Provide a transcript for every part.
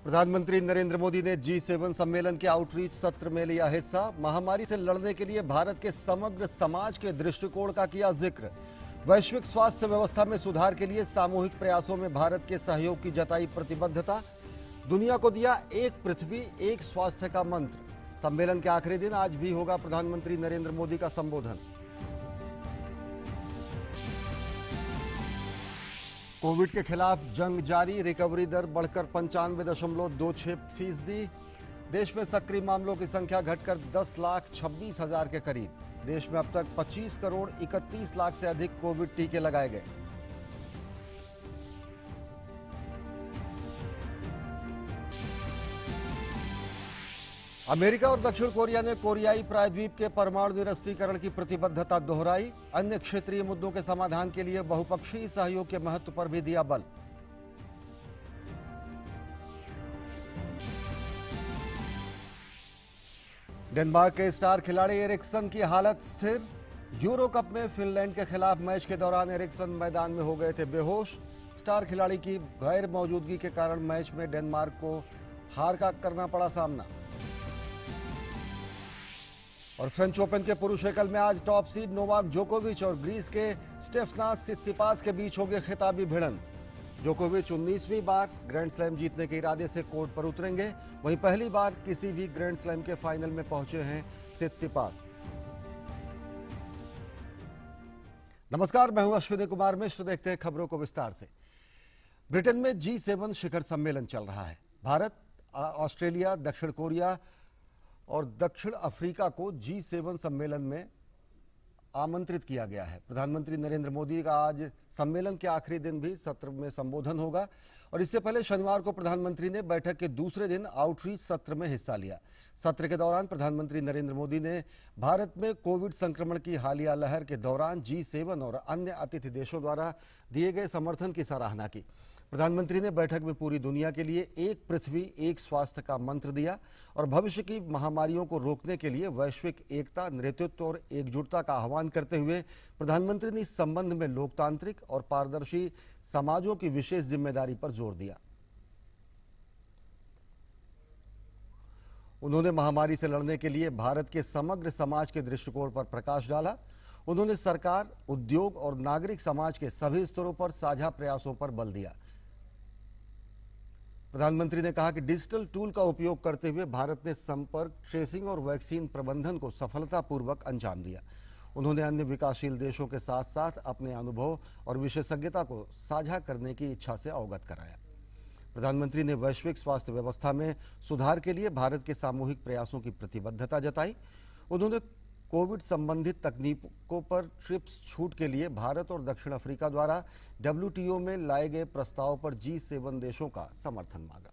प्रधानमंत्री नरेंद्र मोदी ने G7 सम्मेलन के आउटरीच सत्र में लिया हिस्सा। महामारी से लड़ने के लिए भारत के समग्र समाज के दृष्टिकोण का किया जिक्र। वैश्विक स्वास्थ्य व्यवस्था में सुधार के लिए सामूहिक प्रयासों में भारत के सहयोग की जताई प्रतिबद्धता। दुनिया को दिया एक पृथ्वी एक स्वास्थ्य का मंत्र। सम्मेलन के आखिरी दिन आज भी होगा प्रधानमंत्री नरेंद्र मोदी का संबोधन। कोविड के खिलाफ जंग जारी। रिकवरी दर बढ़कर 95.26%। देश में सक्रिय मामलों की संख्या घटकर 10,26,000 के करीब। देश में अब तक 25,31,00,000 से अधिक कोविड टीके लगाए गए। अमेरिका और दक्षिण कोरिया ने कोरियाई प्रायद्वीप के परमाणु निरस्त्रीकरण की प्रतिबद्धता दोहराई। अन्य क्षेत्रीय मुद्दों के समाधान के लिए बहुपक्षीय सहयोग के महत्व पर भी दिया बल। डेनमार्क के स्टार खिलाड़ी एरिक्सन की हालत स्थिर। यूरो कप में फिनलैंड के खिलाफ मैच के दौरान एरिक्सन मैदान में हो गए थे बेहोश। स्टार खिलाड़ी की गैर मौजूदगी के कारण मैच में डेनमार्क को हार का करना पड़ा सामना। और फ्रेंच ओपन के पुरुष एकल में आज टॉप सीड नोवाक जोकोविच और ग्रीस के स्टेफनास सित्सिपास के बीच होगी खिताबी भिड़ंत। जोकोविच 19वीं बार ग्रैंड स्लैम जीतने के इरादे से कोर्ट पर उतरेंगे। वहीं पहली बार किसी भी ग्रैंड स्लैम के फाइनल में पहुंचे हैं सित्सिपास। नमस्कार, मैं हूं अश्विनी कुमार मिश्र। देखते हैं खबरों को विस्तार से। ब्रिटेन में G7 शिखर सम्मेलन चल रहा है। भारत, ऑस्ट्रेलिया, दक्षिण कोरिया और दक्षिण अफ्रीका को G7 सम्मेलन में आमंत्रित किया गया है। प्रधानमंत्री नरेंद्र मोदी का आज सम्मेलन के आखिरी दिन भी सत्र में संबोधन होगा और इससे पहले शनिवार को प्रधानमंत्री ने बैठक के दूसरे दिन आउटरीच सत्र में हिस्सा लिया। सत्र के दौरान प्रधानमंत्री नरेंद्र मोदी ने भारत में कोविड संक्रमण की हालिया लहर के दौरान G7 और अन्य अतिथि देशों द्वारा दिए गए समर्थन की सराहना की। प्रधानमंत्री ने बैठक में पूरी दुनिया के लिए एक पृथ्वी एक स्वास्थ्य का मंत्र दिया और भविष्य की महामारियों को रोकने के लिए वैश्विक एकता, नेतृत्व और एकजुटता का आह्वान करते हुए प्रधानमंत्री ने इस संबंध में लोकतांत्रिक और पारदर्शी समाजों की विशेष जिम्मेदारी पर जोर दिया। उन्होंने महामारी से लड़ने के लिए भारत के समग्र समाज के दृष्टिकोण पर प्रकाश डाला। उन्होंने सरकार, उद्योग और नागरिक समाज के सभी स्तरों पर साझा प्रयासों पर बल दिया। प्रधानमंत्री ने कहा कि डिजिटल टूल का उपयोग करते हुए भारत ने संपर्क, ट्रेसिंग और वैक्सीन प्रबंधन को सफलतापूर्वक अंजाम दिया। उन्होंने अन्य विकासशील देशों के साथ साथ अपने अनुभव और विशेषज्ञता को साझा करने की इच्छा से अवगत कराया। प्रधानमंत्री ने वैश्विक स्वास्थ्य व्यवस्था में सुधार के लिए भारत के सामूहिक प्रयासों की प्रतिबद्धता जताई। उन्होंने कोविड संबंधित तकनीकों पर ट्रिप्स छूट के लिए भारत और दक्षिण अफ्रीका द्वारा WTO में लाए गए प्रस्ताव पर G7 देशों का समर्थन मांगा।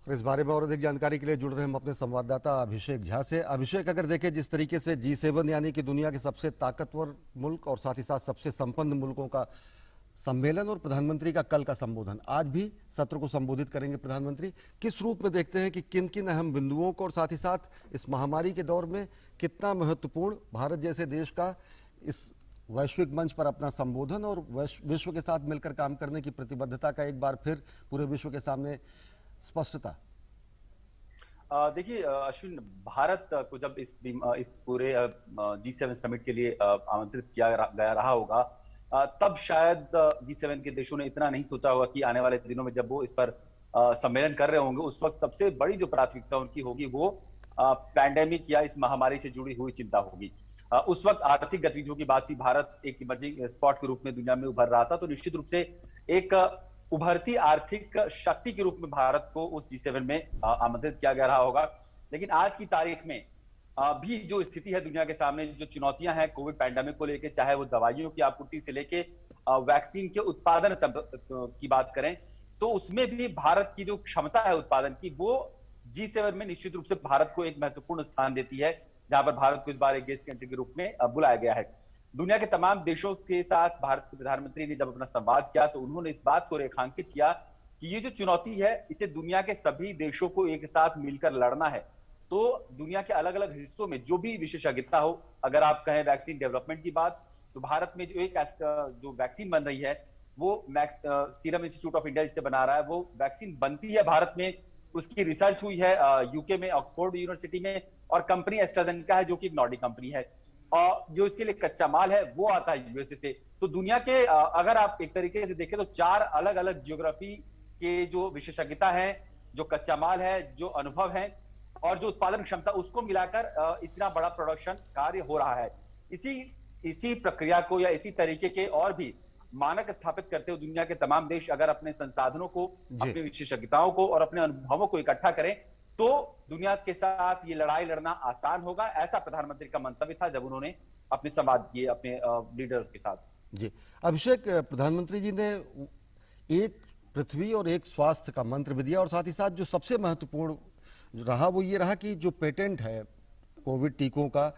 और इस बारे में और अधिक जानकारी के लिए जुड़ रहे हम अपने संवाददाता अभिषेक झा से। अभिषेक, अगर देखें जिस तरीके से G7 यानी कि दुनिया के सबसे ताकतवर मुल्क और साथ ही साथ सबसे संपन्न मुल्कों का सम्मेलन और प्रधानमंत्री का कल का संबोधन, आज भी सत्र को संबोधित करेंगे प्रधानमंत्री, किस रूप में देखते हैं कि किन किन अहम बिंदुओं को और साथ ही साथ इस महामारी के दौर में कितना महत्वपूर्ण भारत जैसे देश का इस वैश्विक मंच पर अपना संबोधन और विश्व के साथ मिलकर काम करने की प्रतिबद्धता का एक बार फिर पूरे विश्व के सामने स्पष्टता? देखिए अश्विन, भारत को जब इस पूरे G7 समिट के लिए आमंत्रित किया गया रहा होगा, तब शायद G7 के देशों ने इतना नहीं सोचा होगा कि आने वाले दिनों में जब वो इस पर सम्मेलन कर रहे होंगे, उस वक्त सबसे बड़ी जो प्राथमिकता उनकी होगी वो पैंडेमिक या इस महामारी से जुड़ी हुई चिंता होगी। उस वक्त आर्थिक गतिविधियों की बात थी। भारत एक इमर्जिंग स्पॉट के रूप में दुनिया में उभर रहा था, तो निश्चित रूप से एक उभरती आर्थिक शक्ति के रूप में भारत को उस G7 में आमंत्रित किया गया रहा होगा। लेकिन आज की तारीख में भी जो स्थिति है दुनिया के सामने, जो चुनौतियां हैं कोविड पैंडेमिक को लेकर, चाहे वो दवाइयों की आपूर्ति से लेके वैक्सीन के उत्पादन की बात करें, तो उसमें भी भारत की जो क्षमता है उत्पादन की, वो G7 में निश्चित रूप से भारत को एक महत्वपूर्ण स्थान देती है, जहां पर भारत को इस बार एक गेस्ट कंट्री के रूप में बुलाया गया है। दुनिया के तमाम देशों के साथ भारत के प्रधानमंत्री ने जब अपना संवाद किया तो उन्होंने इस बात को रेखांकित किया कि ये जो चुनौती है इसे दुनिया के सभी देशों को एक साथ मिलकर लड़ना है। तो दुनिया के अलग अलग हिस्सों में जो भी विशेषज्ञता हो, अगर आप कहें वैक्सीन डेवलपमेंट की बात, तो भारत में जो वैक्सीन बन रही है वो सीरम इंस्टीट्यूट ऑफ इंडिया जिससे बना रहा है, वो वैक्सीन बनती है भारत में, उसकी रिसर्च हुई है यूके में, ऑक्सफोर्ड यूनिवर्सिटी में, और कंपनी एस्ट्राजेनेका है जो कि एक नॉर्डिक कंपनी है, और जो इसके लिए कच्चा माल है वो आता है यूएसए से। तो दुनिया के अगर आप एक तरीके से देखें तो 4 अलग अलग ज्योग्राफी के जो विशेषज्ञता है, जो कच्चा माल है, जो अनुभव है और जो उत्पादन क्षमता, उसको मिलाकर इतना बड़ा प्रोडक्शन कार्य हो रहा है। इसी इसी प्रक्रिया को या इसी तरीके के और भी मानक स्थापित करते हुए दुनिया के तमाम देश अगर अपने संसाधनों को, जी। अपनी विशेषज्ञताओं को और अपने अनुभवों को इकट्ठा करें तो दुनिया के साथ ये लड़ाई लड़ना आसान होगा। ऐसा प्रधानमंत्री का मंतव्य था जब उन्होंने अपने संवाद किए अपने लीडर के साथ। जी अभिषेक, प्रधानमंत्री जी ने एक पृथ्वी और एक स्वास्थ्य का मंत्र भी दिया और साथ ही साथ जो सबसे महत्वपूर्ण रहा वो ये रहा कि जो पेटेंट है कोविड टीकों का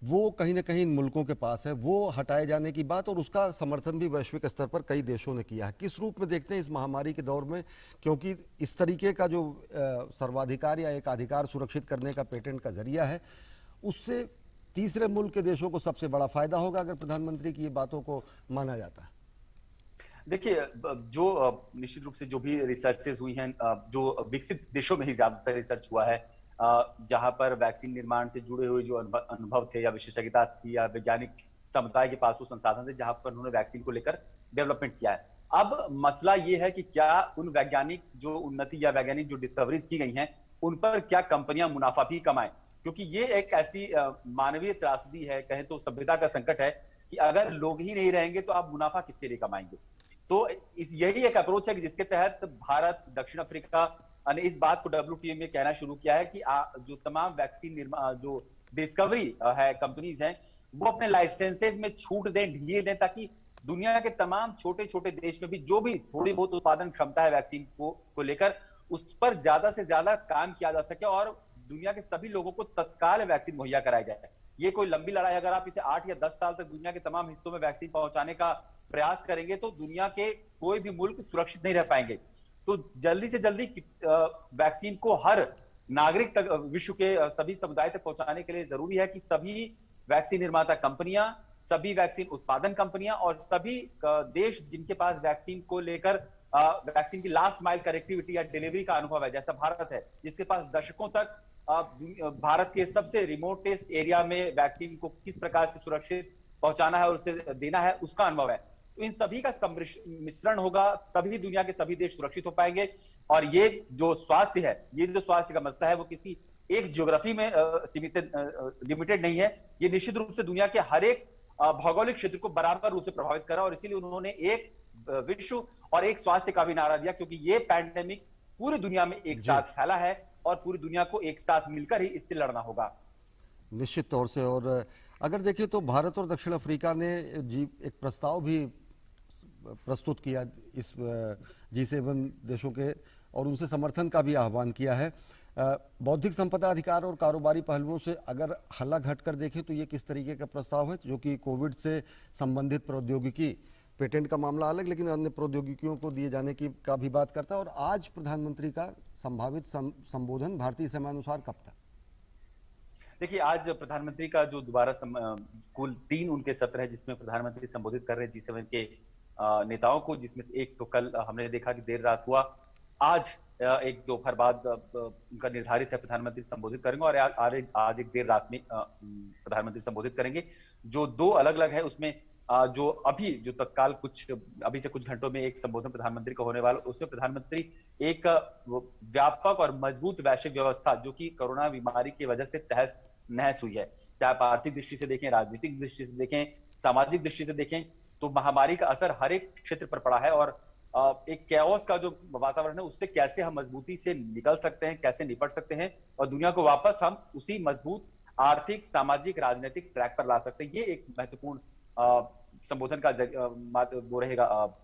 वो कहीं ना कहीं इन मुल्कों के पास है, वो हटाए जाने की बात, और उसका समर्थन भी वैश्विक स्तर पर कई देशों ने किया है। किस रूप में देखते हैं इस महामारी के दौर में, क्योंकि इस तरीके का जो सर्वाधिकार या एक अधिकार सुरक्षित करने का पेटेंट का जरिया है, उससे तीसरे मुल्क के देशों को सबसे बड़ा फायदा होगा अगर प्रधानमंत्री की ये बातों को माना जाता है। देखिए, जो निश्चित रूप से जो भी रिसर्चेस हुई हैं, जो विकसित देशों में ही ज्यादातर रिसर्च हुआ है, जहां पर वैक्सीन निर्माण से जुड़े हुए जो अनुभव थे या विशेषज्ञता थी या वैज्ञानिक समुदाय के पास वो संसाधन थे जहां पर उन्होंने वैक्सीन को लेकर डेवलपमेंट किया है। अब मसला ये है कि क्या उन वैज्ञानिक जो उन्नति या वैज्ञानिक जो डिस्कवरीज की गई हैं उन पर क्या कंपनियां मुनाफा भी कमाएं, क्योंकि ये एक ऐसी मानवीय त्रासदी है, कहें तो सभ्यता का संकट है कि अगर लोग ही नहीं रहेंगे तो आप मुनाफा किसके लिए कमाएंगे। तो यही एक अप्रोच है कि जिसके तहत भारत, दक्षिण अफ्रीका ने इस बात को डब्ल्यूटीओ में कहना शुरू किया है कि जो तमाम वैक्सीन जो डिस्कवरी है कंपनीज हैं वो अपने लाइसेंसेज में छूट दें, ढील दें, ताकि दुनिया के तमाम छोटे छोटे देश में भी जो भी थोड़ी बहुत उत्पादन क्षमता है वैक्सीन को लेकर उस पर ज्यादा से ज्यादा काम किया जा सके और दुनिया के सभी लोगों को तत्काल वैक्सीन मुहैया कराई जाए। ये कोई लंबी लड़ाई, अगर आप इसे 8 या 10 साल तक दुनिया के तमाम हिस्सों में वैक्सीन पहुंचाने का प्रयास करेंगे तो दुनिया के कोई भी मुल्क सुरक्षित नहीं रह पाएंगे। तो जल्दी से जल्दी वैक्सीन को हर नागरिक तक, विश्व के सभी समुदाय तक पहुंचाने के लिए जरूरी है कि सभी वैक्सीन निर्माता कंपनियां, सभी वैक्सीन उत्पादन कंपनियां और सभी देश जिनके पास वैक्सीन को लेकर वैक्सीन की लास्ट माइल कनेक्टिविटी या डिलीवरी का अनुभव है, जैसा भारत है जिसके पास दशकों तक भारत के सबसे रिमोटेस्ट एरिया में वैक्सीन को किस प्रकार से सुरक्षित पहुंचाना है और उसे देना है, उसका अनुभव है। तो इन सभी का मिश्रण होगा तभी दुनिया के सभी देश सुरक्षित हो पाएंगे। और ये जो स्वास्थ्य है, ये जो स्वास्थ्य का मसला है वो किसी एक ज्योग्राफी में लिमिटेड नहीं है, ये निश्चित रूप से दुनिया के हर एक भौगोलिक क्षेत्र को बराबर रूप से प्रभावित करा और इसीलिए उन्होंने एक विश्व और एक स्वास्थ्य का भी नारा दिया, क्योंकि ये पैंडेमिक पूरी दुनिया में एक साथ फैला है और पूरी दुनिया को एक साथ मिलकर ही इससे लड़ना होगा। निश्चित तौर से। और अगर देखिए तो भारत और दक्षिण अफ्रीका ने एक प्रस्ताव भी प्रस्तुत किया इस G7 देशों के और उनसे समर्थन का भी आह्वान किया है। बौद्धिक संपदा अधिकार और कारोबारी पहलुओं से अगर हल्ला घट कर देखें तो ये किस तरीके का प्रस्ताव है, जो कि कोविड से संबंधित प्रौद्योगिकी, पेटेंट का मामला अलग लेकिन अन्य प्रौद्योगिकियों को दिए जाने की का भी बात करता है। और आज प्रधानमंत्री का संभावित संबोधन भारतीय समयानुसार कब तक? देखिए, आज प्रधानमंत्री का जो दोबारा कुल 3 उनके सत्र है जिसमें प्रधानमंत्री संबोधित कर रहे हैं G7 के नेताओं को, जिसमें से एक तो कल हमने देखा कि देर रात हुआ, आज एक दोपहर बाद उनका निर्धारित है प्रधानमंत्री संबोधित करेंगे और आज एक देर रात में प्रधानमंत्री संबोधित करेंगे। जो 2 अलग अलग है उसमें जो तत्काल अभी से कुछ घंटों में एक संबोधन प्रधानमंत्री का होने वाला, उसमें प्रधानमंत्री एक व्यापक और मजबूत वैश्विक व्यवस्था जो कि कोरोना बीमारी की वजह से तहस नहस हुई है, चाहे आप आर्थिक दृष्टि से देखें, राजनीतिक दृष्टि से देखें, सामाजिक दृष्टि से देखें, तो महामारी का असर हर एक क्षेत्र पर पड़ा है और एक कैओस का जो वातावरण है उससे कैसे हम मजबूती से निकल सकते हैं, कैसे निपट सकते हैं और दुनिया को वापस हम उसी मजबूत आर्थिक, सामाजिक, राजनीतिक ट्रैक पर ला सकते हैं। ये एक महत्वपूर्ण संबोधन का वो रहेगा,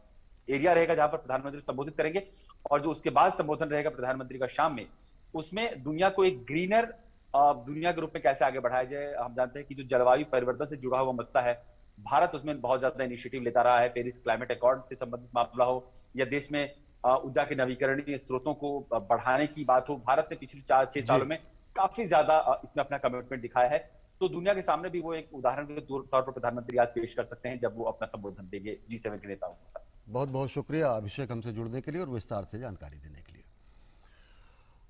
एरिया रहेगा जहां पर प्रधानमंत्री संबोधित करेंगे। और जो उसके बाद संबोधन रहेगा प्रधानमंत्री का शाम में, उसमें दुनिया को एक ग्रीनर दुनिया के रूप में कैसे आगे बढ़ाया जाए। हम जानते हैं कि जो जलवायु परिवर्तन से जुड़ा हुआ मसला है, भारत उसमें बहुत ज्यादा इनिशिएटिव लेता रहा है, पेरिस क्लाइमेट अकॉर्ड से संबंधित मामला हो या देश में ऊर्जा के नवीकरणीय स्रोतों को बढ़ाने की बात हो, भारत ने पिछले 4-6 सालों में काफी ज्यादा इसमें अपना कमिटमेंट दिखाया है। तो दुनिया के सामने भी वो एक उदाहरण के तौर पर प्रधानमंत्री आज पेश कर सकते हैं जब वो अपना संबोधन देंगे G7 के नेताओं के साथ। बहुत बहुत शुक्रिया अभिषेक हमसे जुड़ने के लिए और विस्तार से जानकारी देने के लिए।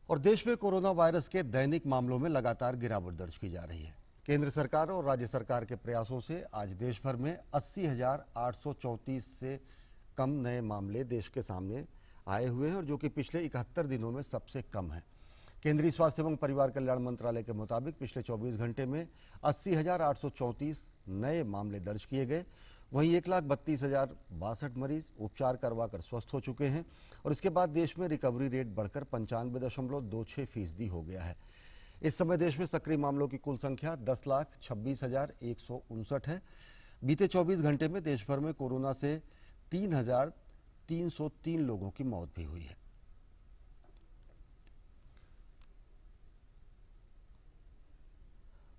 और देश में कोरोना वायरस के दैनिक मामलों में लगातार गिरावट दर्ज की जा रही है। केंद्र सरकार और राज्य सरकार के प्रयासों से आज देश भर में 80,834 से कम नए मामले देश के सामने आए हुए हैं और जो कि पिछले 71 दिनों में सबसे कम है। केंद्रीय स्वास्थ्य एवं परिवार कल्याण मंत्रालय के मुताबिक पिछले 24 घंटे में 80,834 नए मामले दर्ज किए गए। वहीं 1,32,062 मरीज उपचार करवाकर स्वस्थ हो चुके हैं और इसके बाद देश में रिकवरी रेट बढ़कर 95.26% हो गया है। इस समय देश में सक्रिय मामलों की कुल संख्या 10,26,159 है। बीते 24 घंटे में देश भर में कोरोना से 3,303 लोगों की मौत भी हुई है।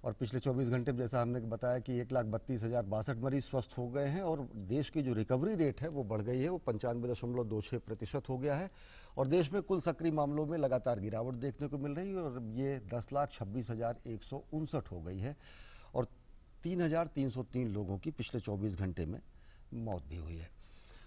और पिछले 24 घंटे में जैसा हमने बताया कि 1,32,062 मरीज स्वस्थ हो गए हैं और देश की जो रिकवरी रेट है वो बढ़ गई है, वो 95.26% हो गया है। और देश में कुल सक्रिय मामलों में लगातार गिरावट देखने को मिल रही है और ये 10,26,159 हो गई है और 3,303 लोगों की पिछले 24 घंटे में मौत भी हुई है।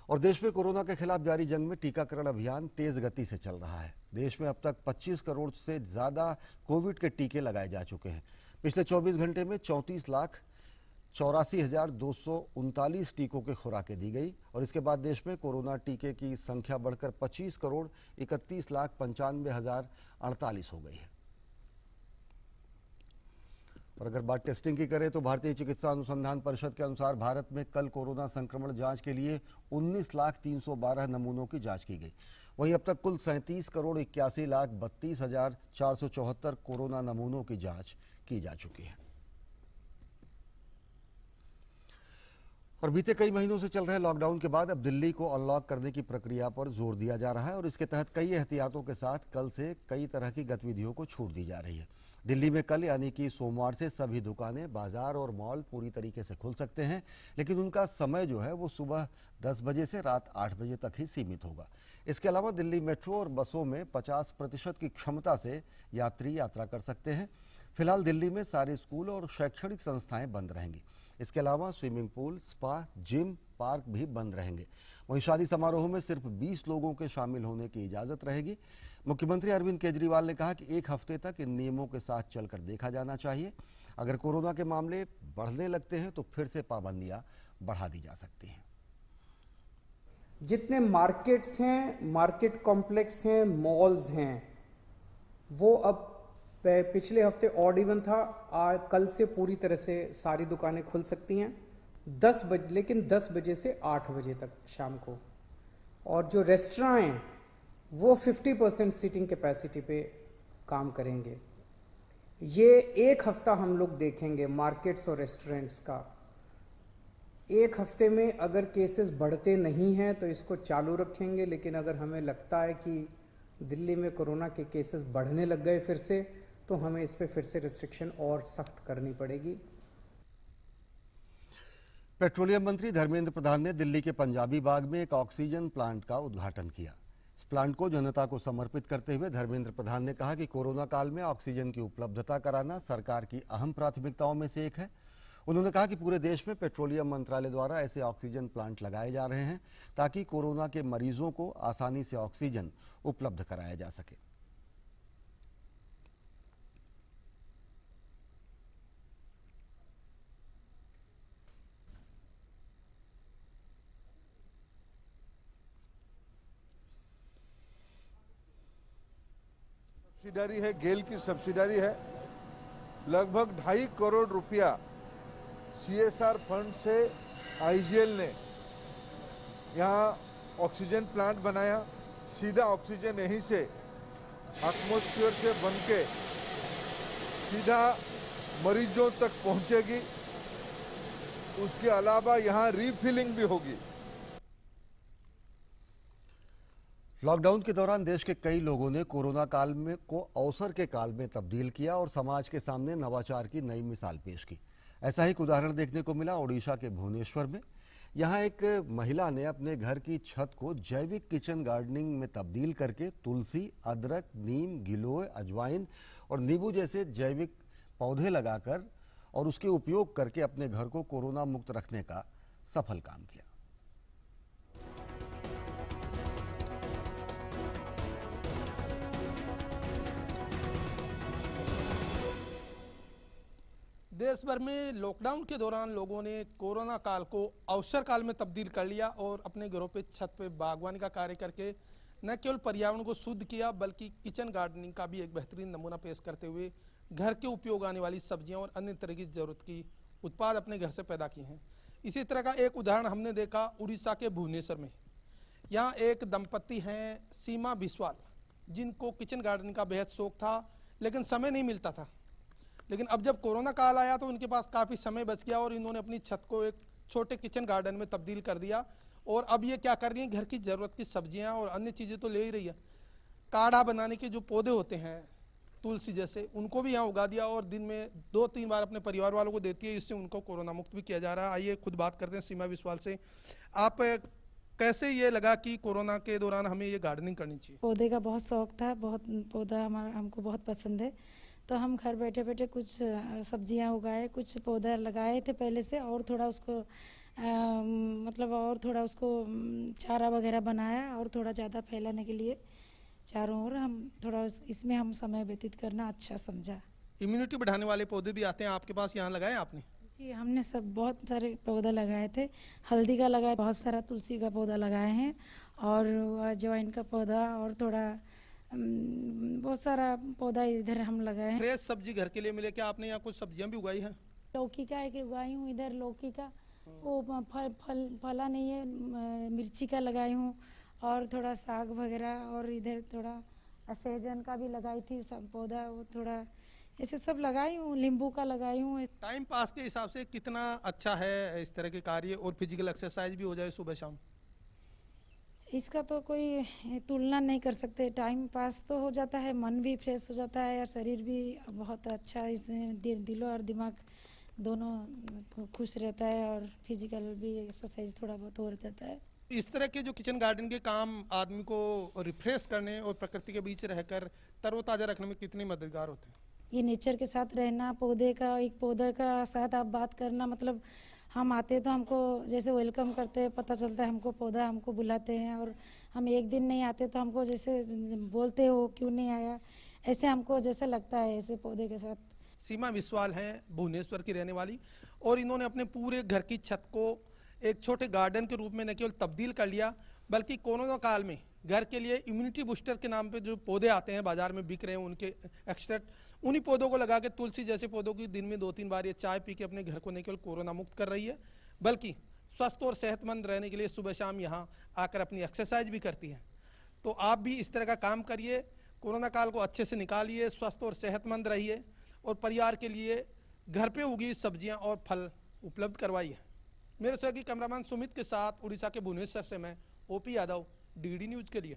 और देश में कोरोना के खिलाफ जारी जंग में टीकाकरण अभियान तेज गति से चल रहा है। देश में अब तक 25 करोड़ से ज़्यादा कोविड के टीके लगाए जा चुके हैं। पिछले 24 घंटे में 34,84,239 टीकों की खुराकें दी गई और इसके बाद देश में कोरोना टीके की संख्या बढ़कर 25,31,95,048 हो गई है। और अगर बात टेस्टिंग की करें तो भारतीय चिकित्सा अनुसंधान परिषद के अनुसार भारत में कल कोरोना संक्रमण जांच के लिए 19,312 नमूनों की जांच की गई। वहीं अब तक कुल 37,81,32,474 कोरोना नमूनों की जांच की जा चुकी है। और बीते कई महीनों से चल रहे लॉकडाउन के बाद अब दिल्ली को अनलॉक करने की प्रक्रिया पर जोर दिया जा रहा है और इसके तहत कई एहतियातों के साथ कल से कई तरह की गतिविधियों को छूट दी जा रही है। दिल्ली में कल यानी कि सोमवार से सभी दुकानें, बाजार और मॉल पूरी तरीके से खुल सकते हैं, लेकिन उनका समय जो है वो सुबह 10 बजे से रात 8 बजे तक ही सीमित होगा। इसके अलावा दिल्ली मेट्रो और बसों में 50% की क्षमता से यात्री यात्रा कर सकते हैं। फिलहाल दिल्ली में सारे स्कूल और शैक्षणिक संस्थाएं बंद रहेंगी। इसके अलावा swimming pool, spa, gym, park भी बंद रहेंगे। वहीं शादी समारोह में सिर्फ 20 लोगों के शामिल होने की इजाज़त रहेगी। मुख्यमंत्री अरविंद केजरीवाल ने कहा कि एक हफ्ते तक इन नियमों के साथ चलकर देखा जाना चाहिए। अगर कोरोना के मामले बढ़ने लगते हैं तो फिर से पाबंदियां बढ़ा दी जा सकती हैं। जितने मार्केट्स हैं, मार्केट कॉम्प्लेक्स हैं, मॉल्स हैं, वो अब पिछले हफ्ते ऑड इवन था, कल से पूरी तरह से सारी दुकानें खुल सकती हैं 10 बजे, लेकिन 10 बजे से 8 बजे तक शाम को। और जो रेस्टोरेंट हैं वो 50% सीटिंग कैपेसिटी पे काम करेंगे। ये एक हफ्ता हम लोग देखेंगे मार्केट्स और रेस्टोरेंट्स का। एक हफ्ते में अगर केसेस बढ़ते नहीं हैं तो इसको चालू रखेंगे, लेकिन अगर हमें लगता है कि दिल्ली में कोरोना के केसेस बढ़ने लग गए फिर से, तो हमें इस पे फिर से रिस्ट्रिक्शन और सख्त करनी पड़ेगी। पेट्रोलियम मंत्री धर्मेंद्र प्रधान ने दिल्ली के पंजाबी बाग में एक ऑक्सीजन प्लांट का उद्घाटन किया। इस प्लांट को जनता को समर्पित करते हुए धर्मेंद्र प्रधान ने कहा कि कोरोना काल में ऑक्सीजन की उपलब्धता कराना सरकार की अहम प्राथमिकताओं में से एक है। उन्होंने कहा कि पूरे देश में पेट्रोलियम मंत्रालय द्वारा ऐसे ऑक्सीजन प्लांट लगाए जा रहे हैं ताकि कोरोना के मरीजों को आसानी से ऑक्सीजन उपलब्ध कराया जा सके। सब्सिडरी है, गेल की सब्सिडरी है। लगभग 2.5 करोड़ रुपया CSR फंड से IGL ने यहाँ ऑक्सीजन प्लांट बनाया। सीधा ऑक्सीजन यहीं से एटमॉस्फेयर से बनके सीधा मरीजों तक पहुंचेगी। उसके अलावा यहाँ रीफिलिंग भी होगी। लॉकडाउन के दौरान देश के कई लोगों ने कोरोना काल में को अवसर के काल में तब्दील किया और समाज के सामने नवाचार की नई मिसाल पेश की। ऐसा ही एक उदाहरण देखने को मिला ओडिशा के भुवनेश्वर में। यहाँ एक महिला ने अपने घर की छत को जैविक किचन गार्डनिंग में तब्दील करके तुलसी, अदरक, नीम, गिलोय, अजवाइन और नींबू जैसे जैविक पौधे लगाकर और उसके उपयोग करके अपने घर को कोरोना मुक्त रखने का सफल काम किया। देश भर में लॉकडाउन के दौरान लोगों ने कोरोना काल को अवसर काल में तब्दील कर लिया और अपने घरों पे छत पे बागवानी का कार्य करके न केवल पर्यावरण को शुद्ध किया बल्कि किचन गार्डनिंग का भी एक बेहतरीन नमूना पेश करते हुए घर के उपयोग आने वाली सब्जियां और अन्य तरह की जरूरत की उत्पाद अपने घर से पैदा किए हैं। इसी तरह का एक उदाहरण हमने देखा उड़ीसा के भुवनेश्वर में। यहाँ एक दंपत्ति हैं सीमा बिस्वाल, जिनको किचन गार्डनिंग का बेहद शौक था लेकिन समय नहीं मिलता था। लेकिन अब जब कोरोना काल आया तो उनके पास काफ़ी समय बच गया और इन्होंने अपनी छत को एक छोटे किचन गार्डन में तब्दील कर दिया। और अब ये क्या कर रही हैं, घर की ज़रूरत की सब्जियां और अन्य चीज़ें तो ले ही रही है, काढ़ा बनाने के जो पौधे होते हैं तुलसी जैसे, उनको भी यहाँ उगा दिया और दिन में 2-3 बार अपने परिवार वालों को देती है। इससे उनको कोरोना मुक्त भी किया जा रहा है। आइए खुद बात करते हैं सीमा बिस्वाल से। आप कैसे ये लगा कि कोरोना के दौरान हमें ये गार्डनिंग करनी चाहिए? पौधे का बहुत शौक था, बहुत पौधा हमको बहुत पसंद है, तो हम घर बैठे बैठे कुछ सब्जियां उगाए, कुछ पौधा लगाए थे पहले से और थोड़ा उसको मतलब और थोड़ा उसको चारा वगैरह बनाया और थोड़ा ज़्यादा फैलाने के लिए चारों ओर हम थोड़ा इसमें हम समय व्यतीत करना अच्छा समझा। इम्यूनिटी बढ़ाने वाले पौधे भी आते हैं आपके पास, यहाँ लगाए आपने? जी, हमने सब बहुत सारे पौधा लगाए थे। हल्दी का लगाया, बहुत सारा तुलसी का पौधा लगाए हैं और अजवाइन का पौधा और थोड़ा बहुत सारा पौधा इधर हम लगाए हैं। फ्रेश सब्जी घर के लिए मिले क्या? आपने यहाँ कुछ सब्जियां भी उगाई हैं? लौकी का एक उगाई हूँ इधर, लौकी का वो फला नहीं है, मिर्ची का लगाई हूँ और थोड़ा साग वगैरह और इधर थोड़ा सहजन का भी लगाई थी सब पौधा, वो थोड़ा ऐसे सब लगाई हूँ, नींबू का लगाई हूँ। टाइम पास के हिसाब से कितना अच्छा है इस तरह के कार्य और फिजिकल एक्सरसाइज भी हो जाए सुबह शाम? इसका तो कोई तुलना नहीं कर सकते। टाइम पास तो हो जाता है, मन भी फ्रेश हो जाता है और शरीर भी बहुत अच्छा, इसमें दिलो और दिमाग दोनों खुश रहता है और फिजिकल भी एक्सरसाइज थोड़ा बहुत हो जाता है। इस तरह के जो किचन गार्डन के काम आदमी को रिफ्रेश करने और प्रकृति के बीच रहकर तरोताज़ा रखने में कितने मददगार होते हैं? ये नेचर के साथ रहना, पौधे का एक पौधे का साथ आप बात करना, मतलब हम आते तो हमको जैसे वेलकम करते हैं, पता चलता है हमको पौधा हमको बुलाते हैं और हम एक दिन नहीं आते तो हमको जैसे बोलते हो क्यों नहीं आया, ऐसे हमको जैसे लगता है ऐसे पौधे के साथ। सीमा बिस्वाल हैं भुवनेश्वर की रहने वाली और इन्होंने अपने पूरे घर की छत को एक छोटे गार्डन के रूप में न केवल तब्दील कर लिया बल्कि कोरोना काल में घर के लिए इम्यूनिटी बूस्टर के नाम पे जो पौधे आते हैं बाजार में बिक रहे हैं उनके एक्सट्रैक्ट, उन्हीं पौधों को लगा के तुलसी जैसे पौधों की दिन में 2-3 बार ये चाय पी के अपने घर को न केवल कोरोना मुक्त कर रही है बल्कि स्वस्थ और सेहतमंद रहने के लिए सुबह शाम यहाँ आकर अपनी एक्सरसाइज भी करती हैं। तो आप भी इस तरह का काम करिए, कोरोना काल को अच्छे से निकालिए, स्वस्थ और सेहतमंद रहिए और परिवार के लिए घर पे उगी सब्जियां और फल उपलब्ध करवाइए। मेरे सहयोगी कैमरामैन सुमित के साथ उड़ीसा के भुवनेश्वर से मैं ओपी यादव, डीडी न्यूज के लिए।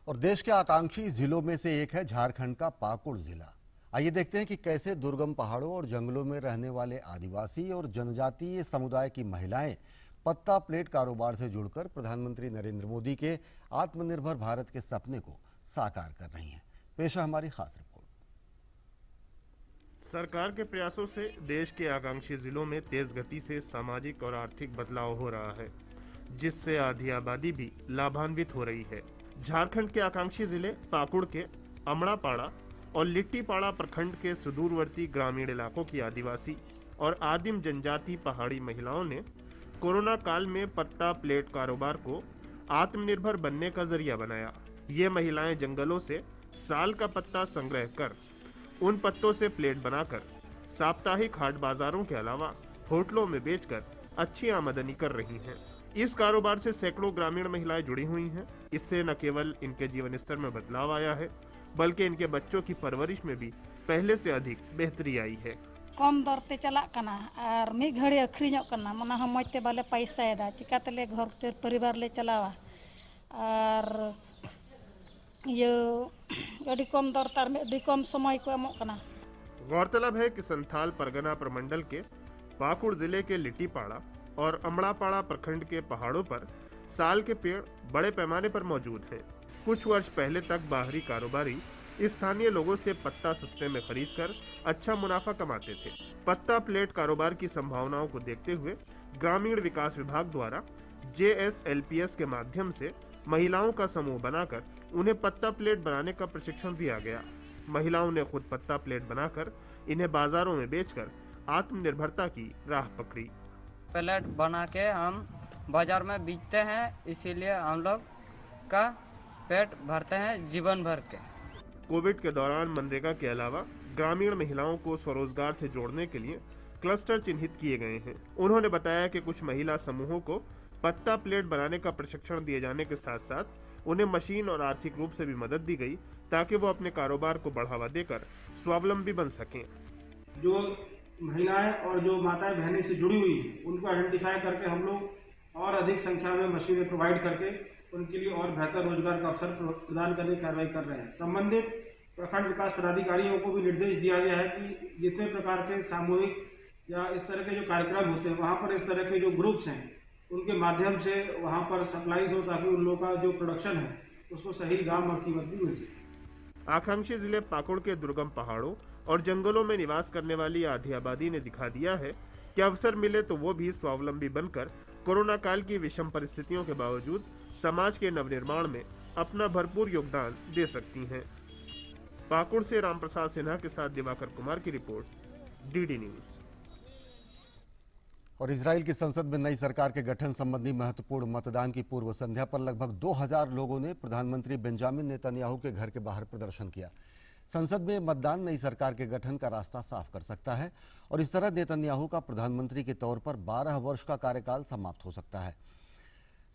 और देश के आकांक्षी जिलों में से एक है झारखंड का पाकुड़ जिला। आइए देखते हैं कि कैसे दुर्गम पहाड़ों और जंगलों में रहने वाले आदिवासी और जनजातीय समुदाय की महिलाएं पत्ता प्लेट कारोबार से जुड़कर प्रधानमंत्री नरेंद्र मोदी के आत्मनिर्भर भारत के सपने को साकार कर रही हैं। पेश है हमारी खास रिपोर्ट। सरकार के प्रयासों से देश के आकांक्षी जिलों में तेज गति से सामाजिक और आर्थिक बदलाव हो रहा है, जिससे आधी आबादी भी लाभान्वित हो रही है। झारखंड के आकांक्षी जिले पाकुड़ के अमड़ापाड़ा और लिट्टीपाड़ा प्रखंड के सुदूरवर्ती ग्रामीण इलाकों की आदिवासी और आदिम जनजाति पहाड़ी महिलाओं ने कोरोना काल में पत्ता प्लेट कारोबार को आत्मनिर्भर बनने का जरिया बनाया। ये महिलाएं जंगलों से साल का पत्ता संग्रह कर उन पत्तों से प्लेट बनाकर साप्ताहिक हाट बाजारों के अलावा होटलों में बेचकर अच्छी आमदनी कर रही हैं। इस कारोबार से सैकड़ों ग्रामीण महिलाएं जुड़ी हुई हैं। इससे न केवल इनके जीवन स्तर में बदलाव आया है बल्कि इनके बच्चों की परवरिश में भी पहले से अधिक बेहतरी आई है। कम दर ते चला कना और मी घड़ी अखरीñोग कना मना हम मजते बाले पैसा एदा चिकातले घर परिवार ले चलावा और अड़ी कम दरतार में अड़ी कम समय को एमोग कना। गौरतलब है कि संथाल परगना प्रमंडल के पाकुड़ जिले के लिट्टीपाड़ा और अमड़ापाड़ा प्रखंड के पहाड़ों पर साल के पेड़ बड़े पैमाने पर मौजूद हैं। कुछ वर्ष पहले तक बाहरी कारोबारी स्थानीय लोगों से पत्ता सस्ते में खरीदकर अच्छा मुनाफा कमाते थे। पत्ता प्लेट कारोबार की संभावनाओं को देखते हुए ग्रामीण विकास विभाग द्वारा JSLPS के माध्यम से महिलाओं का समूह बनाकर उन्हें पत्ता प्लेट बनाने का प्रशिक्षण दिया गया। महिलाओं ने खुद पत्ता प्लेट बनाकर इन्हें बाजारों में बेचकर आत्मनिर्भरता की राह पकड़ी। प्लेट बना के हम बाजार में बेचते हैं, इसीलिए हम लोग का पेट भरते हैं जीवन भर के। कोविड के दौरान मनरेगा के अलावा ग्रामीण महिलाओं को स्वरोजगार से जोड़ने के लिए क्लस्टर चिन्हित किए गए हैं। उन्होंने बताया कि कुछ महिला समूहों को पत्ता प्लेट बनाने का प्रशिक्षण दिए जाने के साथ साथ उन्हें मशीन और आर्थिक रूप से भी मदद दी गई ताकि वो अपने कारोबार को बढ़ावा देकर स्वावलंबी बन सकें। जो महिलाएं और जो माताएं बहनें से जुड़ी हुई हैं उनको आइडेंटिफाई करके हम लोग और अधिक संख्या में मशीनें प्रोवाइड करके उनके लिए और बेहतर रोजगार का अवसर प्रदान करने की कार्रवाई कर रहे हैं। संबंधित प्रखंड विकास पदाधिकारियों को भी निर्देश दिया गया है कि जितने प्रकार के सामूहिक या इस तरह के जो कार्यक्रम होते हैं वहाँ पर इस तरह के जो ग्रुप्स हैं उनके माध्यम से वहाँ पर सप्लाईज हो ताकि उन लोगों का जो प्रोडक्शन है उसको सही दाम और कीमत भी मिल सके। आकांक्षी जिले पाकुड़ के दुर्गम पहाड़ों और जंगलों में निवास करने वाली आधी आबादी ने दिखा दिया है कि अवसर मिले तो वो भी स्वावलंबी बनकर कोरोना काल की विषम परिस्थितियों के बावजूद समाज के नवनिर्माण में अपना भरपूर योगदान दे सकती हैं। पाकुड़ से रामप्रसाद सिन्हा के साथ दिवाकर कुमार की रिपोर्ट, DD न्यूज। और इजराइल की संसद में नई सरकार के गठन संबंधी महत्वपूर्ण मतदान की पूर्व संध्या पर लगभग 2000 लोगों ने प्रधानमंत्री बेंजामिन नेतन्याहू के घर के बाहर प्रदर्शन किया। संसद में मतदान नई सरकार के गठन का रास्ता साफ कर सकता है और इस तरह नेतन्याहू का प्रधानमंत्री के तौर पर 12 वर्ष का कार्यकाल समाप्त हो सकता है।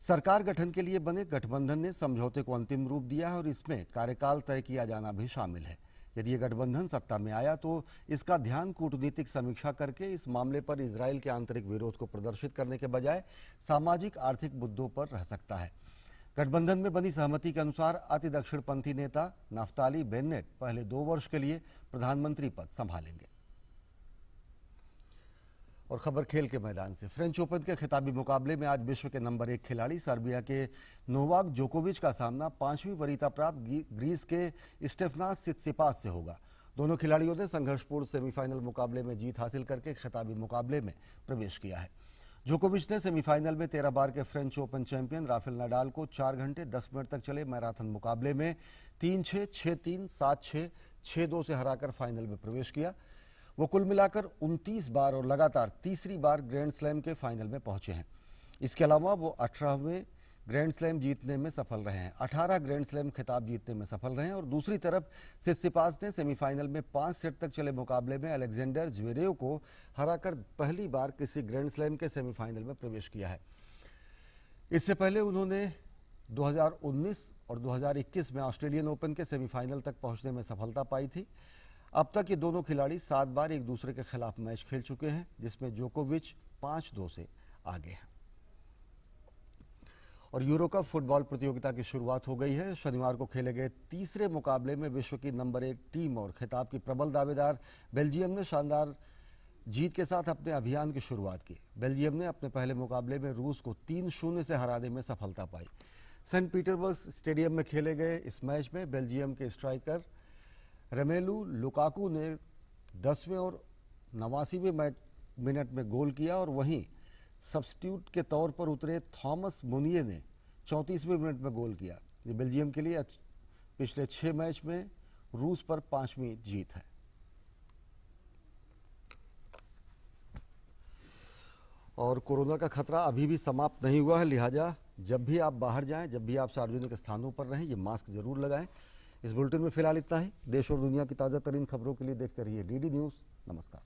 सरकार गठन के लिए बने गठबंधन ने समझौते को अंतिम रूप दिया है और इसमें कार्यकाल तय किया जाना भी शामिल है। यदि ये गठबंधन सत्ता में आया तो इसका ध्यान कूटनीतिक समीक्षा करके इस मामले पर इजराइल के आंतरिक विरोध को प्रदर्शित करने के बजाय सामाजिक आर्थिक मुद्दों पर रह सकता है। गठबंधन में बनी सहमति के अनुसार अति दक्षिणपंथी नेता नाफ्ताली बेन्नेट पहले 2 वर्ष के लिए प्रधानमंत्री पद संभालेंगे। और खबर खेल के मैदान से, फ्रेंच ओपन के खिताबी मुकाबले में आज विश्व के नंबर 1 खिलाड़ी सर्बिया के नोवाक जोकोविच का सामना 5वीं वरीयता प्राप्त ग्रीस के स्टेफनास सित्सिपास से होगा। दोनों खिलाड़ियों ने संघर्षपूर्ण सेमीफाइनल मुकाबले में जीत हासिल करके खिताबी मुकाबले में प्रवेश किया है। जोकोविच ने सेमीफाइनल में 13 बार के French open champion Rafael Nadal को 4 घंटे 10 मिनट तक चले मैराथन मुकाबले में 3-6, 6-3, 7-6, 6-2 से हराकर फाइनल में प्रवेश किया। वो कुल मिलाकर 29 बार और लगातार तीसरी बार ग्रैंड स्लैम के फाइनल में पहुंचे हैं। इसके अलावा वो 18वें ग्रैंड स्लैम जीतने में सफल रहे हैं, 18 ग्रैंड स्लैम खिताब जीतने में सफल रहे हैं। और दूसरी तरफ सित्सिपास ने सेमीफाइनल में 5 सेट तक चले मुकाबले में अलेक्जेंडर ज्वेरेव को हराकर पहली बार किसी ग्रैंड स्लैम के सेमीफाइनल में प्रवेश किया है। इससे पहले उन्होंने 2019 और 2021 में ऑस्ट्रेलियन ओपन के सेमीफाइनल तक पहुंचने में सफलता पाई थी। अब तक ये दोनों खिलाड़ी 7 बार एक दूसरे के खिलाफ मैच खेल चुके हैं, जिसमें जोकोविच 5-2 से आगे हैं। और यूरो कप फुटबॉल प्रतियोगिता की शुरुआत हो गई है। शनिवार को खेले गए तीसरे मुकाबले में विश्व की नंबर 1 टीम और खिताब की प्रबल दावेदार बेल्जियम ने शानदार जीत के साथ अपने अभियान की शुरुआत की। बेल्जियम ने अपने पहले मुकाबले में रूस को 3-0 से हराने में सफलता पाई। सेंट पीटर्सबर्ग स्टेडियम में खेले गए इस मैच में बेल्जियम के स्ट्राइकर रोमेलू लुकाकू ने 10वें और 89वें मिनट में गोल किया और वहीं सब्स्टिट्यूट के तौर पर उतरे थॉमस मुनिये ने 34वें मिनट में गोल किया। ये बेल्जियम के लिए पिछले 6 मैच में रूस पर 5वीं जीत है। और कोरोना का खतरा अभी भी समाप्त नहीं हुआ है, लिहाजा जब भी आप बाहर जाएं, जब भी आप सार्वजनिक स्थानों पर रहें, ये मास्क जरूर लगाएं। इस बुलेटिन में फिलहाल इतना ही। देश और दुनिया की ताज़ा तरीन खबरों के लिए देखते रहिए DD न्यूज़। नमस्कार।